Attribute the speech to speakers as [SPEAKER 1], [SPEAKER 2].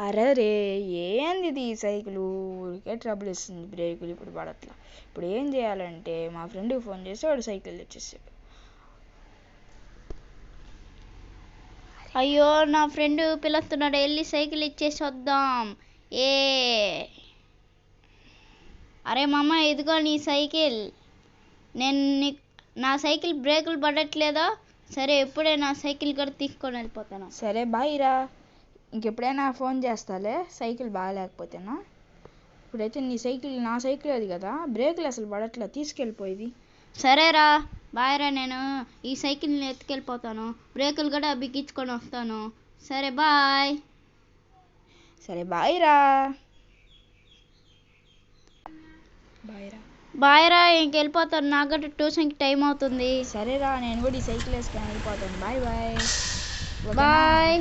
[SPEAKER 1] అరే రే, ఏంది ఇది ఈ సైకిల్ ఊరికే ట్రబుల్ ఇస్తుంది, బ్రేకులు ఇప్పుడు పడట్లా. ఇప్పుడు ఏం చేయాలంటే మా ఫ్రెండ్కి ఫోన్ చేసి వాడు సైకిల్ తెచ్చేసాడు.
[SPEAKER 2] అయ్యో నా ఫ్రెండ్ పిలుస్తున్నాడు, వెళ్ళి సైకిల్ ఇచ్చేసి వద్దాం. అరే మామ, ఇదిగో నీ సైకిల్. నా సైకిల్ బ్రేకులు పడట్లేదా? సరే, ఎప్పుడే నా సైకిల్ కూడా తీసుకొని వెళ్ళిపోతాను.
[SPEAKER 1] సరే బాయ్ రా, ఇంకెప్పుడైనా ఫోన్ చేస్తాలే సైకిల్ బాగాలేకపోతేనా. ఇప్పుడైతే నా సైకిల్ అది కదా, బ్రేకులు అసలు పడట్లా, తీసుకెళ్ళిపోయేది.
[SPEAKER 2] సరేరా, బాయ్ రా. నేను ఈ సైకిల్ని ఎత్తుకెళ్ళిపోతాను, బ్రేకులు కూడా బిగించుకొని వస్తాను. సరే బాయ్.
[SPEAKER 1] సరే బాయ్ రా.
[SPEAKER 2] బాయ్ రా, ఇంకెళ్ళిపోతాను, నాకు కూడా ట్యూషన్కి టైం అవుతుంది.
[SPEAKER 1] సరేరా, నేను కూడా ఈ సైకిల్ వేసుకొని వెళ్ళిపోతాను. Bye bye.
[SPEAKER 2] బాయ్.